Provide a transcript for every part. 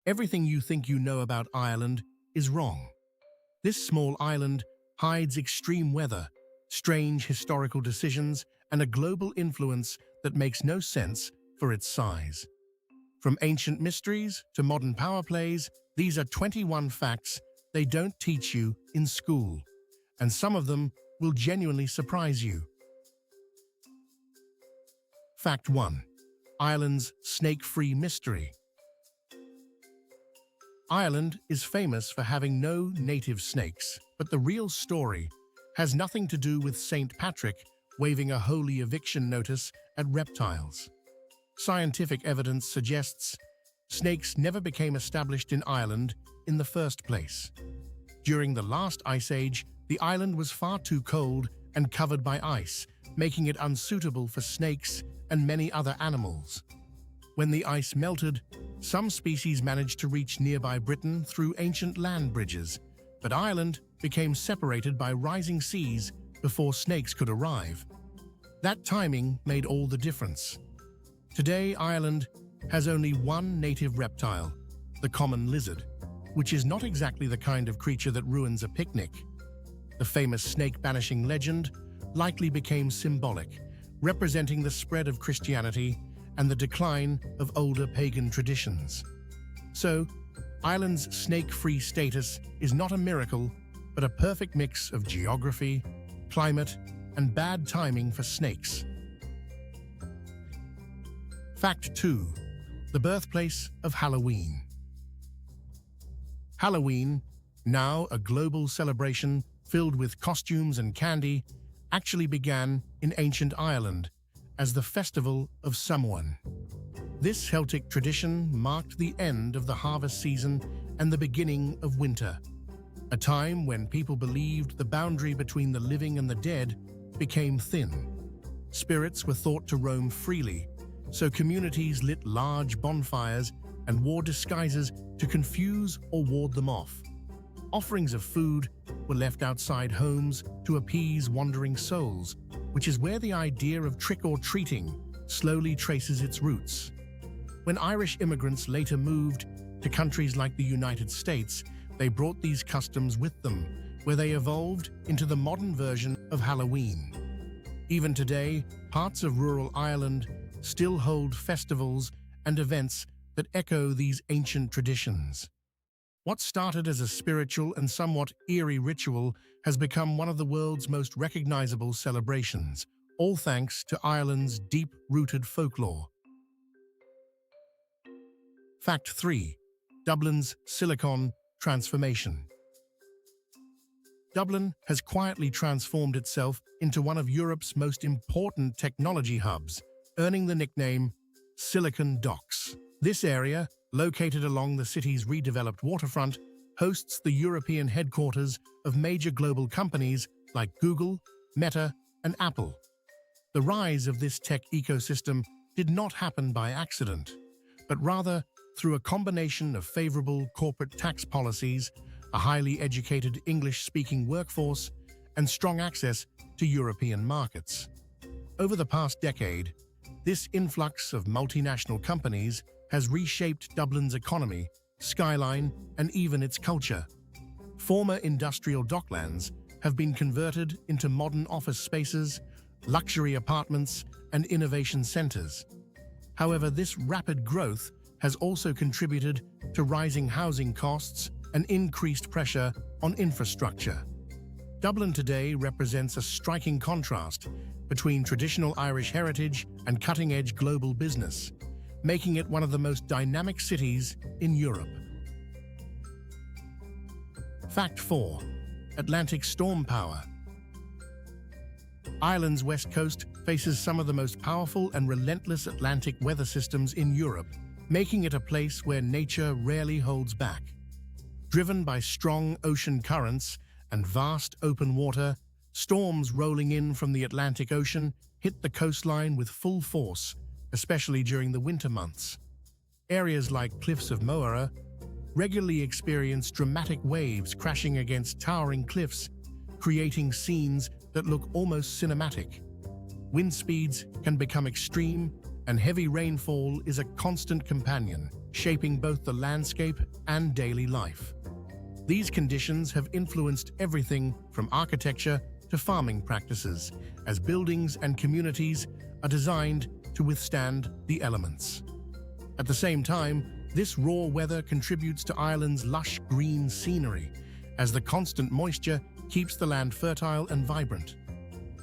Everything you think you know about Ireland is wrong. This small island hides extreme weather, strange historical decisions, and a global influence that makes no sense for its size. From ancient mysteries to modern power plays, these are 21 facts they don't teach you in school, and some of them will genuinely surprise you. Fact 1. Ireland's snake-free mystery. Ireland is famous for having no native snakes, but the real story has nothing to do with St. Patrick waving a holy eviction notice at reptiles. Scientific evidence suggests snakes never became established in Ireland in the first place. During the last ice age, the island was far too cold and covered by ice, making it unsuitable for snakes and many other animals. When the ice melted, some species managed to reach nearby Britain through ancient land bridges, but Ireland became separated by rising seas before snakes could arrive. That timing made all the difference. Today, Ireland has only one native reptile, the common lizard, which is not exactly the kind of creature that ruins a picnic. The famous snake-banishing legend likely became symbolic, representing the spread of Christianity and the decline of older pagan traditions. So, Ireland's snake-free status is not a miracle, but a perfect mix of geography, climate, and bad timing for snakes. Fact 2. The birthplace of Halloween. Halloween, now a global celebration filled with costumes and candy, actually began in ancient Ireland as the Festival of Samhain. This Celtic tradition marked the end of the harvest season and the beginning of winter, a time when people believed the boundary between the living and the dead became thin. Spirits were thought to roam freely, so communities lit large bonfires and wore disguises to confuse or ward them off. Offerings of food were left outside homes to appease wandering souls, which is where the idea of trick-or-treating slowly traces its roots. When Irish immigrants later moved to countries like the United States, they brought these customs with them, where they evolved into the modern version of Halloween. Even today, parts of rural Ireland still hold festivals and events that echo these ancient traditions. What started as a spiritual and somewhat eerie ritual has become one of the world's most recognizable celebrations, all thanks to Ireland's deep-rooted folklore. Fact 3. Dublin's Silicon Transformation. Dublin has quietly transformed itself into one of Europe's most important technology hubs, earning the nickname Silicon Docks. This area, located along the city's redeveloped waterfront, hosts the European headquarters of major global companies like Google, Meta, and Apple. The rise of this tech ecosystem did not happen by accident, but rather through a combination of favorable corporate tax policies, a highly educated English-speaking workforce, and strong access to European markets. Over the past decade, this influx of multinational companies has reshaped Dublin's economy, skyline, and even its culture. Former industrial docklands have been converted into modern office spaces, luxury apartments, and innovation centers. However, this rapid growth has also contributed to rising housing costs and increased pressure on infrastructure. Dublin today represents a striking contrast between traditional Irish heritage and cutting-edge global business, making it one of the most dynamic cities in Europe. Fact 4. Atlantic storm power. Ireland's west coast faces some of the most powerful and relentless Atlantic weather systems in Europe, making it a place where nature rarely holds back. Driven by strong ocean currents and vast open water, storms rolling in from the Atlantic Ocean hit the coastline with full force, especially during the winter months. Areas like Cliffs of Moher regularly experience dramatic waves crashing against towering cliffs, creating scenes that look almost cinematic. Wind speeds can become extreme, and heavy rainfall is a constant companion, shaping both the landscape and daily life. These conditions have influenced everything from architecture to farming practices, as buildings and communities are designed to withstand the elements. At the same time, this raw weather contributes to Ireland's lush green scenery, as the constant moisture keeps the land fertile and vibrant.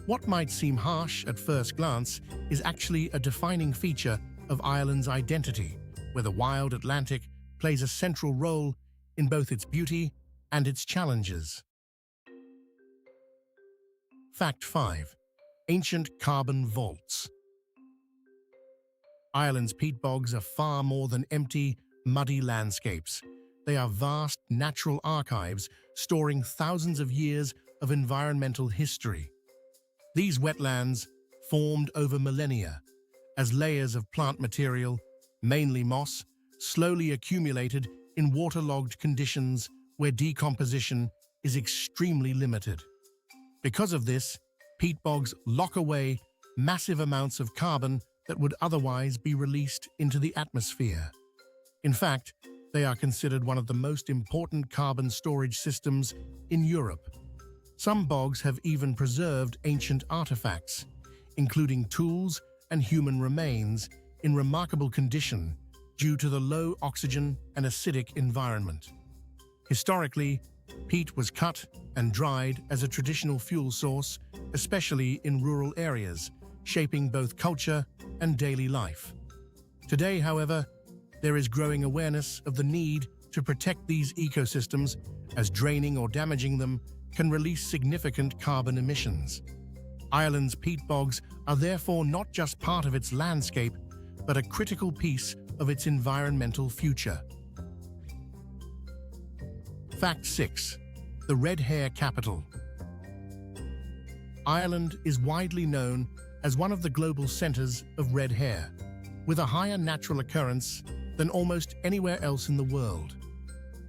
What might seem harsh at first glance is actually a defining feature of Ireland's identity, where the wild Atlantic plays a central role in both its beauty and its challenges. Fact 5. Ancient carbon vaults. Ireland's peat bogs are far more than empty, muddy landscapes. They are vast natural archives storing thousands of years of environmental history. These wetlands formed over millennia as layers of plant material, mainly moss, slowly accumulated in waterlogged conditions where decomposition is extremely limited. Because of this, peat bogs lock away massive amounts of carbon that would otherwise be released into the atmosphere. In fact, they are considered one of the most important carbon storage systems in Europe. Some bogs have even preserved ancient artifacts, including tools and human remains, in remarkable condition due to the low oxygen and acidic environment. Historically, peat was cut and dried as a traditional fuel source, especially in rural areas, shaping both culture and daily life. Today, however, there is growing awareness of the need to protect these ecosystems, as draining or damaging them can release significant carbon emissions. Ireland's peat bogs are therefore not just part of its landscape, but a critical piece of its environmental future. Fact 6. The red hair capital. Ireland is widely known as one of the global centers of red hair, with a higher natural occurrence than almost anywhere else in the world.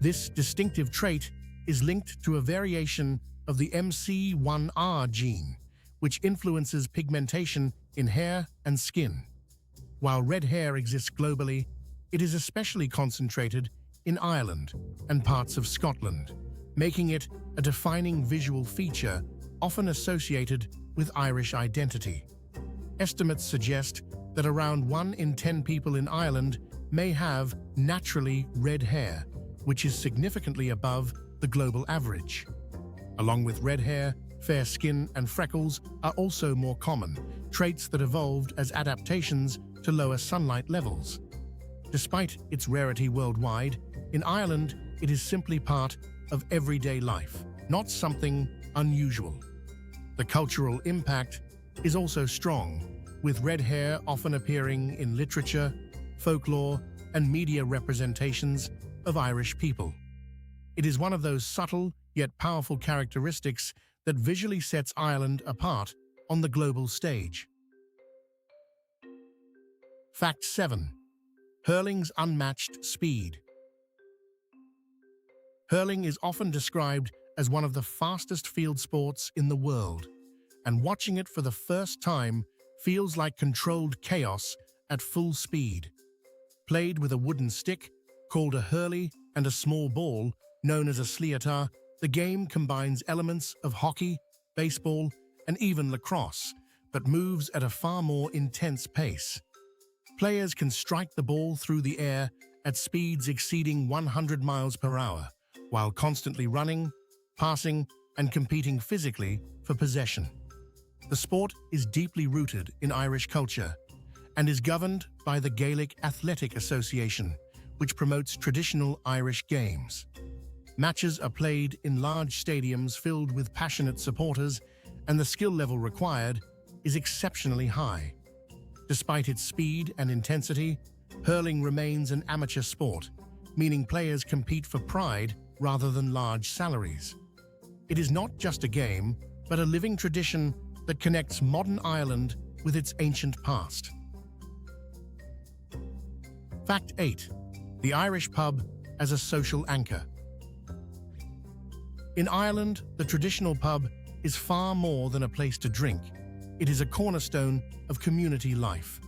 This distinctive trait is linked to a variation of the MC1R gene, which influences pigmentation in hair and skin. While red hair exists globally, it is especially concentrated in Ireland and parts of Scotland, making it a defining visual feature often associated with Irish identity. Estimates suggest that around 1 in 10 people in Ireland may have naturally red hair, which is significantly above the global average. Along with red hair, fair skin and freckles are also more common, traits that evolved as adaptations to lower sunlight levels. Despite its rarity worldwide, in Ireland it is simply part of everyday life, not something unusual. The cultural impact is also strong, with red hair often appearing in literature, folklore, and media representations of Irish people. It is one of those subtle yet powerful characteristics that visually sets Ireland apart on the global stage. Fact 7. Hurling's unmatched speed. Hurling is often described as one of the fastest field sports in the world, and watching it for the first time feels like controlled chaos at full speed. Played with a wooden stick, called a hurley, and a small ball, known as a sliotar, the game combines elements of hockey, baseball, and even lacrosse, but moves at a far more intense pace. Players can strike the ball through the air at speeds exceeding 100 miles per hour, while constantly running, passing, and competing physically for possession. The sport is deeply rooted in Irish culture and is governed by the Gaelic Athletic Association, which promotes traditional Irish games. Matches are played in large stadiums filled with passionate supporters, and the skill level required is exceptionally high. Despite its speed and intensity, hurling remains an amateur sport, meaning players compete for pride rather than large salaries. It is not just a game, but a living tradition that connects modern Ireland with its ancient past. Fact 8. The Irish pub as a social anchor. In Ireland, the traditional pub is far more than a place to drink. It is a cornerstone of community life.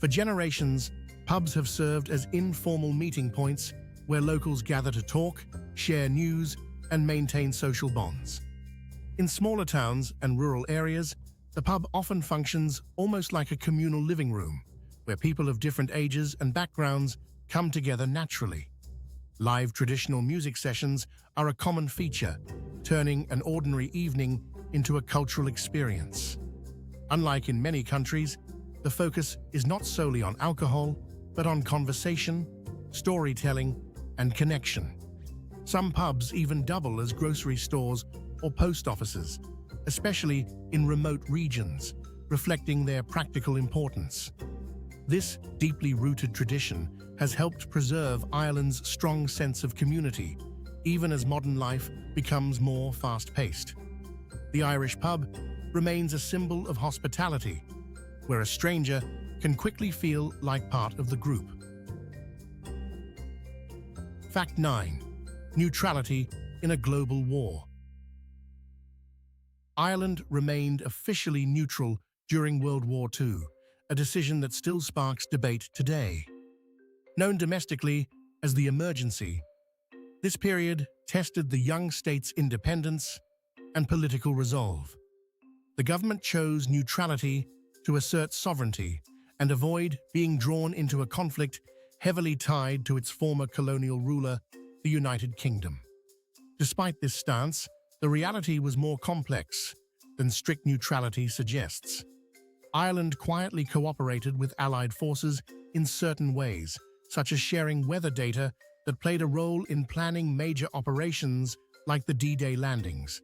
For generations, Pubs have served as informal meeting points where locals gather to talk, share news, and maintain social bonds. In smaller towns and rural areas, the pub often functions almost like a communal living room, where people of different ages and backgrounds come together naturally. Live traditional music sessions are a common feature, turning an ordinary evening into a cultural experience. Unlike in many countries, the focus is not solely on alcohol, but on conversation, storytelling, and connection. Some pubs even double as grocery stores or post offices, especially in remote regions, reflecting their practical importance. This deeply rooted tradition has helped preserve Ireland's strong sense of community, even as modern life becomes more fast-paced. The Irish pub remains a symbol of hospitality, where a stranger can quickly feel like part of the group. Fact 9. Neutrality in a global war. Ireland remained officially neutral during World War II, a decision that still sparks debate today. Known domestically as the Emergency, this period tested the young state's independence and political resolve. The government chose neutrality to assert sovereignty and avoid being drawn into a conflict heavily tied to its former colonial ruler, the United Kingdom. Despite this stance, the reality was more complex than strict neutrality suggests. Ireland quietly cooperated with Allied forces in certain ways, such as sharing weather data that played a role in planning major operations like the D-Day landings.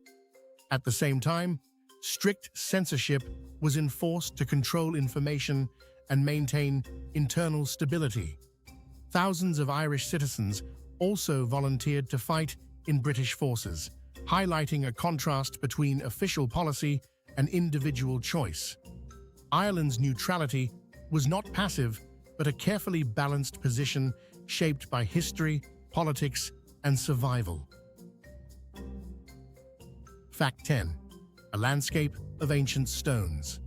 At the same time, strict censorship was enforced to control information and maintain internal stability. Thousands of Irish citizens also volunteered to fight in British forces, highlighting a contrast between official policy and individual choice. Ireland's neutrality was not passive, but a carefully balanced position shaped by history, politics, and survival. Fact 10. A landscape of ancient stones.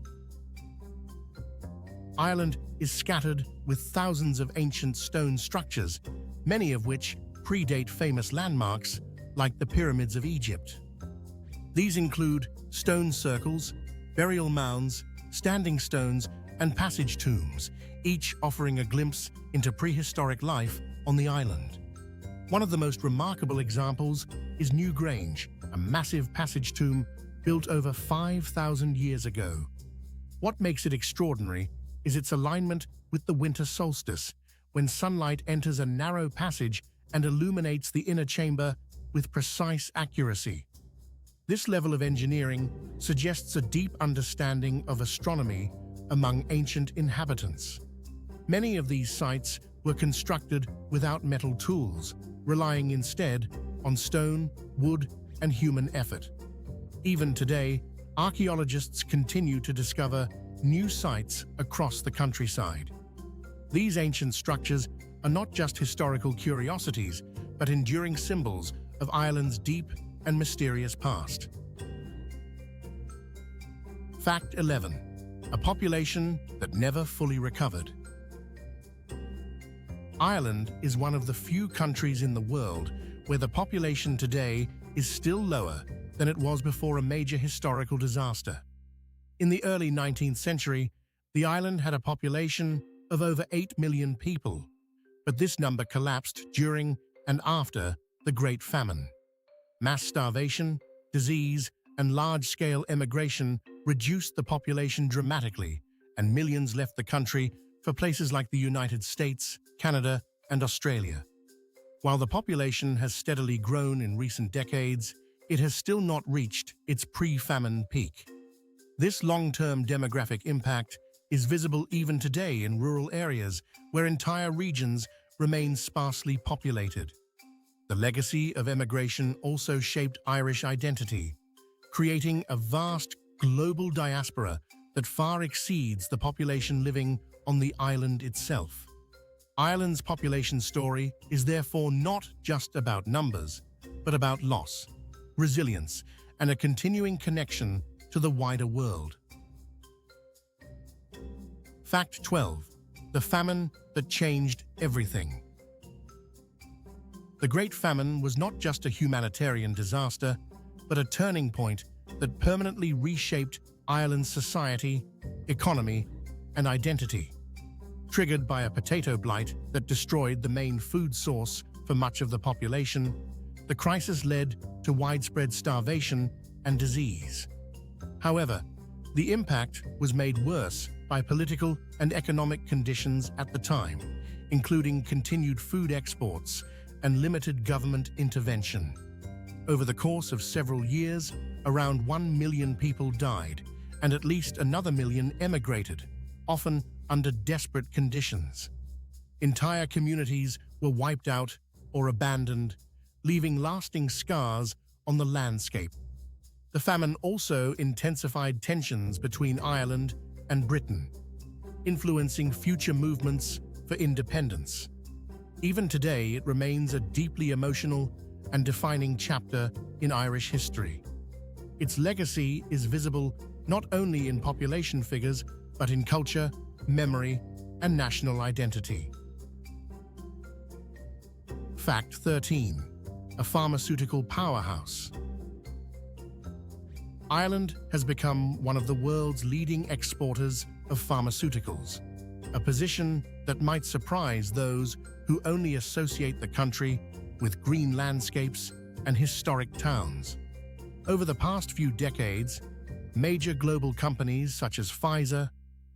Ireland is scattered with thousands of ancient stone structures, many of which predate famous landmarks like the pyramids of Egypt. These include stone circles, burial mounds, standing stones, and passage tombs, each offering a glimpse into prehistoric life on the island. One of the most remarkable examples is Newgrange, a massive passage tomb built over 5,000 years ago. What makes it extraordinary is its alignment with the winter solstice, when sunlight enters a narrow passage and illuminates the inner chamber with precise accuracy. This level of engineering suggests a deep understanding of astronomy among ancient inhabitants. Many of these sites were constructed without metal tools, relying instead on stone, wood, and human effort. Even today, archaeologists continue to discover new sites across the countryside. These ancient structures are not just historical curiosities, but enduring symbols of Ireland's deep and mysterious past. Fact 11. A population that never fully recovered. Ireland is one of the few countries in the world where the population today is still lower than it was before a major historical disaster. In the early 19th century, the island had a population of over 8 million people, but this number collapsed during and after the Great Famine. Mass starvation, disease, and large-scale emigration reduced the population dramatically, and millions left the country for places like the United States, Canada, and Australia. While the population has steadily grown in recent decades, it has still not reached its pre-famine peak. This long-term demographic impact is visible even today in rural areas where entire regions remain sparsely populated. The legacy of emigration also shaped Irish identity, creating a vast global diaspora that far exceeds the population living on the island itself. Ireland's population story is therefore not just about numbers, but about loss, resilience, and a continuing connection to the wider world. Fact 12. the famine that changed everything. The Great Famine was not just a humanitarian disaster, but a turning point that permanently reshaped Ireland's society, economy, and identity. Triggered by a potato blight that destroyed the main food source for much of the population, the crisis led to widespread starvation and disease. However, the impact was made worse by political and economic conditions at the time, including continued food exports and limited government intervention. Over the course of several years, around 1 million people died, and at least another million emigrated, often under desperate conditions. Entire communities were wiped out or abandoned, leaving lasting scars on the landscape. The famine also intensified tensions between Ireland and Britain, influencing future movements for independence. Even today, it remains a deeply emotional and defining chapter in Irish history. Its legacy is visible not only in population figures, but in culture, memory, and national identity. Fact 13. A pharmaceutical powerhouse. Ireland has become one of the world's leading exporters of pharmaceuticals, a position that might surprise those who only associate the country with green landscapes and historic towns. Over the past few decades, major global companies such as Pfizer,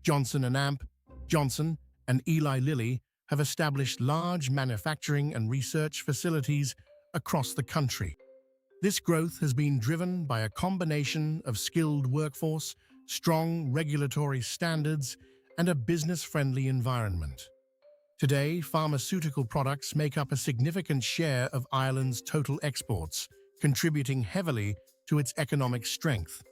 Johnson & Johnson, and Eli Lilly have established large manufacturing and research facilities across the country. This growth has been driven by a combination of skilled workforce, strong regulatory standards, and a business-friendly environment. Today, pharmaceutical products make up a significant share of Ireland's total exports, contributing heavily to its economic strength.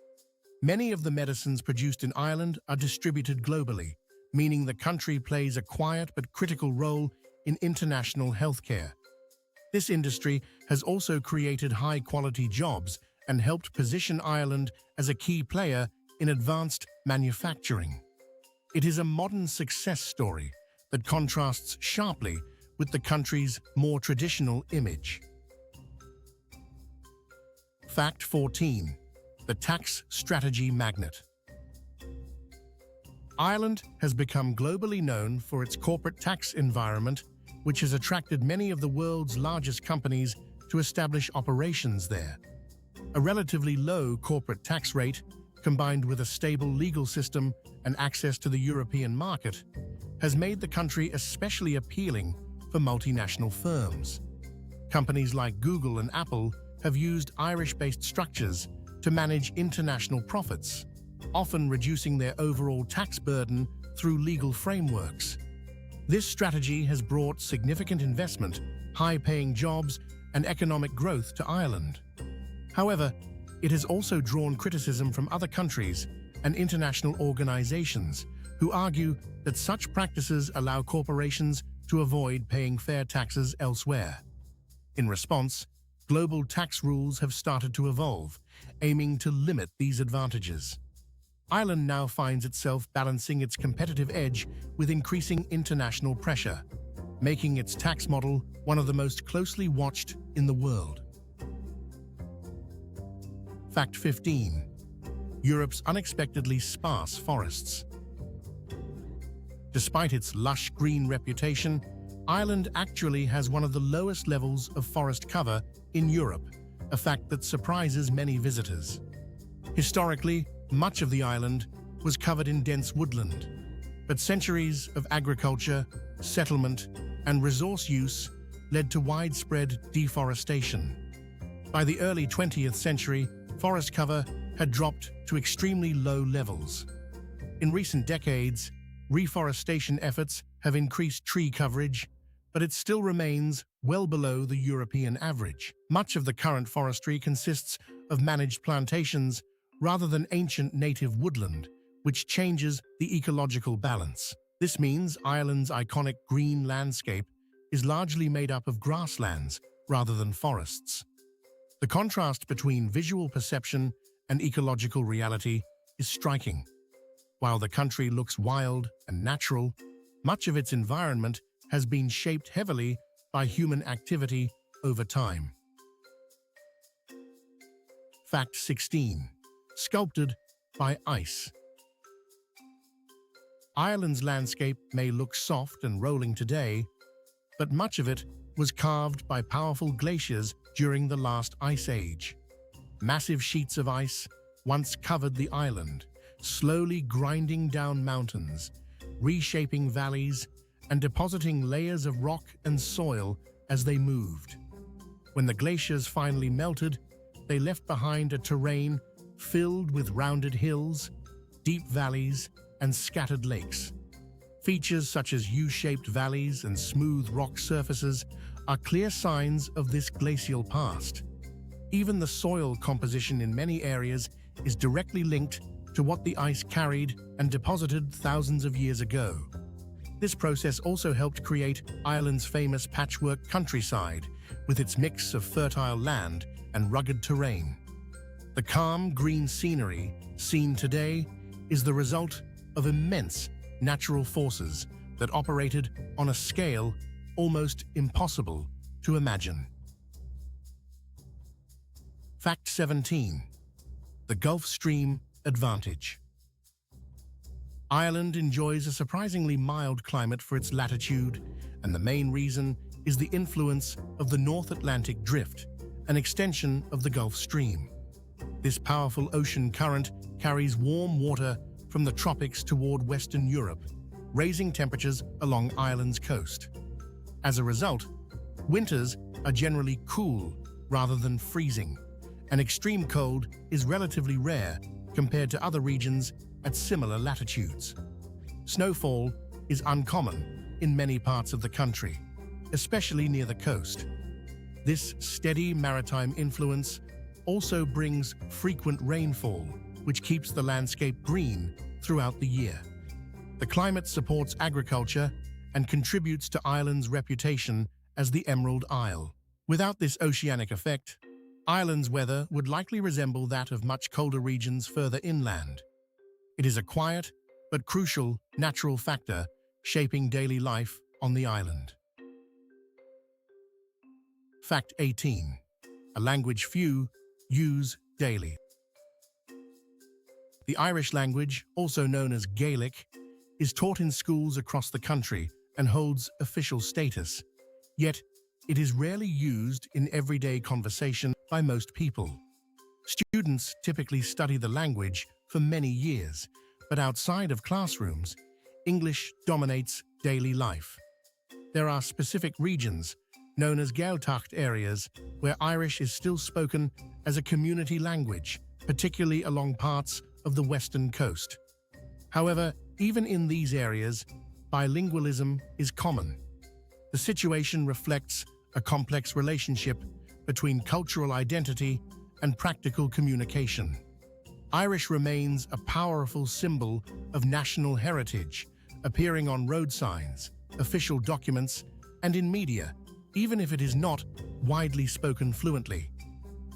Many of the medicines produced in Ireland are distributed globally, meaning the country plays a quiet but critical role in international healthcare. This industry has also created high-quality jobs and helped position Ireland as a key player in advanced manufacturing. It is a modern success story that contrasts sharply with the country's more traditional image. Fact 14. The tax strategy magnet. Ireland has become globally known for its corporate tax environment, which has attracted many of the world's largest companies to establish operations there. A relatively low corporate tax rate, combined with a stable legal system and access to the European market, has made the country especially appealing for multinational firms. Companies like Google and Apple have used Irish-based structures to manage international profits, often reducing their overall tax burden through legal frameworks. This strategy has brought significant investment, high-paying jobs, and economic growth to Ireland. However, it has also drawn criticism from other countries and international organizations who argue that such practices allow corporations to avoid paying fair taxes elsewhere. In response, global tax rules have started to evolve, aiming to limit these advantages. Ireland now finds itself balancing its competitive edge with increasing international pressure, making its tax model one of the most closely watched in the world. Fact 15. Europe's unexpectedly sparse forests. Despite its lush green reputation, Ireland actually has one of the lowest levels of forest cover in Europe, a fact that surprises many visitors. Historically, much of the island was covered in dense woodland, but centuries of agriculture, settlement, and resource use led to widespread deforestation. By the early 20th century, forest cover had dropped to extremely low levels. In recent decades, reforestation efforts have increased tree coverage, but it still remains well below the European average. Much of the current forestry consists of managed plantations rather than ancient native woodland, which changes the ecological balance. This means Ireland's iconic green landscape is largely made up of grasslands rather than forests. The contrast between visual perception and ecological reality is striking. While the country looks wild and natural, Much of its environment has been shaped heavily by human activity over time. Fact 16. Sculpted by ice. Ireland's landscape may look soft and rolling today, but much of it was carved by powerful glaciers during the last ice age. Massive sheets of ice once covered the island, slowly grinding down mountains, reshaping valleys, and depositing layers of rock and soil as they moved. When the glaciers finally melted, they left behind a terrain filled with rounded hills, deep valleys, and scattered lakes. Features such as U-shaped valleys and smooth rock surfaces are clear signs of this glacial past. Even the soil composition in many areas is directly linked to what the ice carried and deposited thousands of years ago. This process also helped create Ireland's famous patchwork countryside, with its mix of fertile land and rugged terrain. The calm, green scenery seen today is the result of immense natural forces that operated on a scale almost impossible to imagine. Fact 17. The Gulf Stream Advantage. Ireland enjoys a surprisingly mild climate for its latitude, and the main reason is the influence of the North Atlantic Drift, an extension of the Gulf Stream. This powerful ocean current carries warm water from the tropics toward Western Europe, raising temperatures along Ireland's coast. As a result, winters are generally cool rather than freezing, and extreme cold is relatively rare compared to other regions at similar latitudes. Snowfall is uncommon in many parts of the country, especially near the coast. This steady maritime influence also brings frequent rainfall, which keeps the landscape green throughout the year. The climate supports agriculture and contributes to Ireland's reputation as the Emerald Isle. Without this oceanic effect, Ireland's weather would likely resemble that of much colder regions further inland. It is a quiet but crucial natural factor shaping daily life on the island. Fact 18. A language few use daily. The Irish language, also known as Gaelic, is taught in schools across the country and holds official status. Yet, it is rarely used in everyday conversation by most people. Students typically study the language for many years, but outside of classrooms, English dominates daily life. There are specific regions, known as Gaeltacht areas, where Irish is still spoken as a community language, particularly along parts of the western coast. However, even in these areas, bilingualism is common. The situation reflects a complex relationship between cultural identity and practical communication. Irish remains a powerful symbol of national heritage, appearing on road signs, official documents, and in media, even if it is not widely spoken fluently.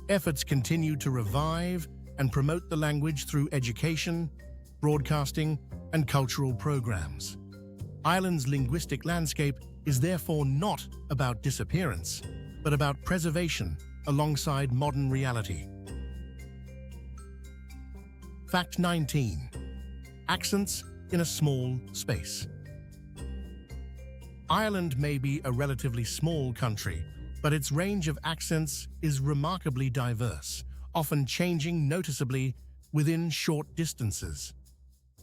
Efforts continue to revive and promote the language through education, broadcasting, and cultural programs. Ireland's linguistic landscape is therefore not about disappearance, but about preservation alongside modern reality. Fact 19. Accents in a small space. Ireland may be a relatively small country, but its range of accents is remarkably diverse, often changing noticeably within short distances.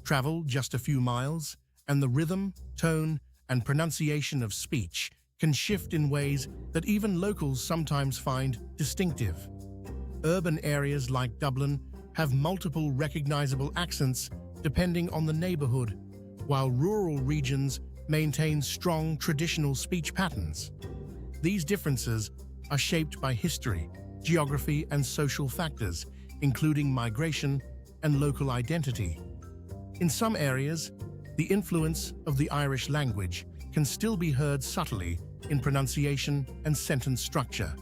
Travel just a few miles, and the rhythm, tone, and pronunciation of speech can shift in ways that even locals sometimes find distinctive. Urban areas like Dublin have multiple recognizable accents depending on the neighborhood, while rural regions maintain strong traditional speech patterns. These differences are shaped by history, geography, and social factors, including migration and local identity. In some areas, the influence of the Irish language can still be heard subtly in pronunciation and sentence structure.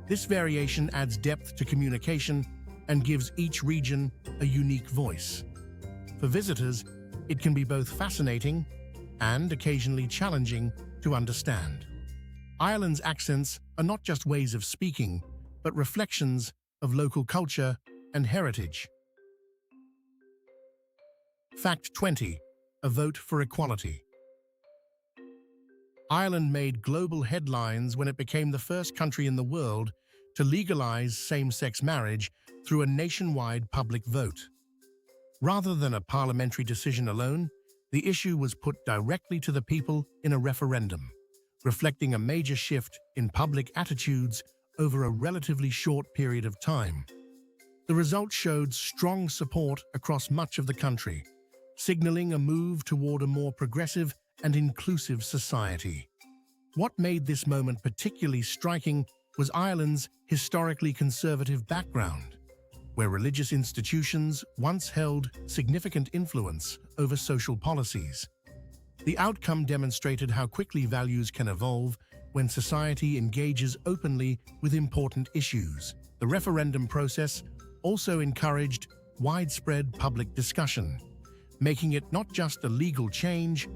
This variation adds depth to communication and gives each region a unique voice. For visitors, it can be both fascinating and occasionally challenging to understand. Ireland's accents are not just ways of speaking, but reflections of local culture and heritage. Fact 20. A vote for equality. Ireland made global headlines when it became the first country in the world to legalize same-sex marriage through a nationwide public vote. Rather than a parliamentary decision alone, the issue was put directly to the people in a referendum, reflecting a major shift in public attitudes over a relatively short period of time. The result showed strong support across much of the country, signaling a move toward a more progressive and inclusive society. What made this moment particularly striking was Ireland's historically conservative background, where religious institutions once held significant influence over social policies. The outcome demonstrated how quickly values can evolve when society engages openly with important issues. The referendum process also encouraged widespread public discussion, making it not just a legal change,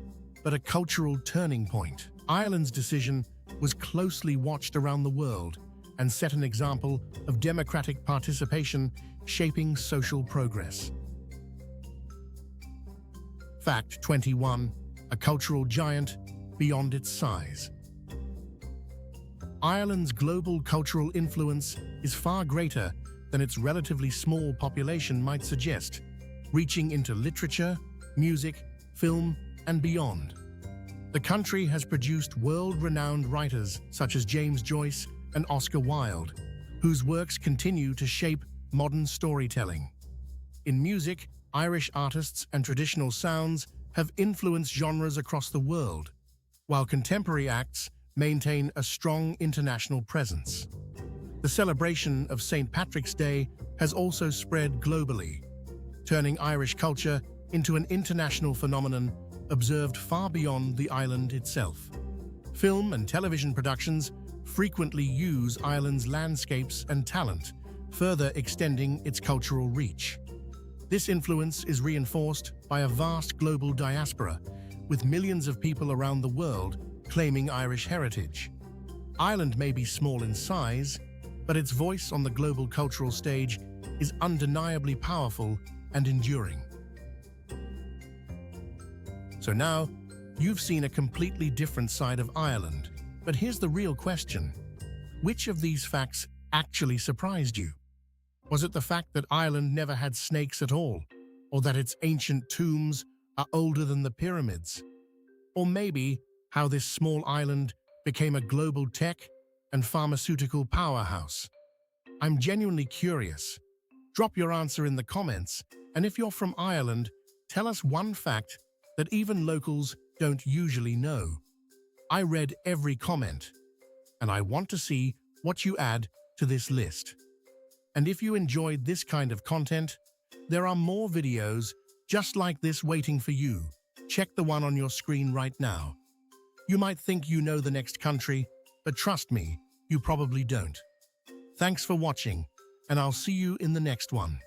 but a cultural turning point. Ireland's decision was closely watched around the world and set an example of democratic participation shaping social progress. Fact 21. A cultural giant beyond its size. Ireland's global cultural influence is far greater than its relatively small population might suggest, reaching into literature, music, film, and beyond. The country has produced world-renowned writers such as James Joyce and Oscar Wilde, whose works continue to shape modern storytelling. In music, Irish artists and traditional sounds have influenced genres across the world, while contemporary acts maintain a strong international presence. The celebration of St. Patrick's Day has also spread globally, turning Irish culture into an international phenomenon observed far beyond the island itself. Film and television productions frequently use Ireland's landscapes and talent, further extending its cultural reach. This influence is reinforced by a vast global diaspora, with millions of people around the world claiming Irish heritage. Ireland may be small in size, but its voice on the global cultural stage is undeniably powerful and enduring. So now, you've seen a completely different side of Ireland. But here's the real question. Which of these facts actually surprised you? Was it the fact that Ireland never had snakes at all? Or that its ancient tombs are older than the pyramids? Or maybe how this small island became a global tech and pharmaceutical powerhouse? I'm genuinely curious. Drop your answer in the comments, and if you're from Ireland, tell us one fact that even locals don't usually know. I read every comment, and I want to see what you add to this list. And if you enjoyed this kind of content, there are more videos just like this waiting for you. Check the one on your screen right now. You might think you know the next country, but trust me, you probably don't. Thanks for watching, and I'll see you in the next one.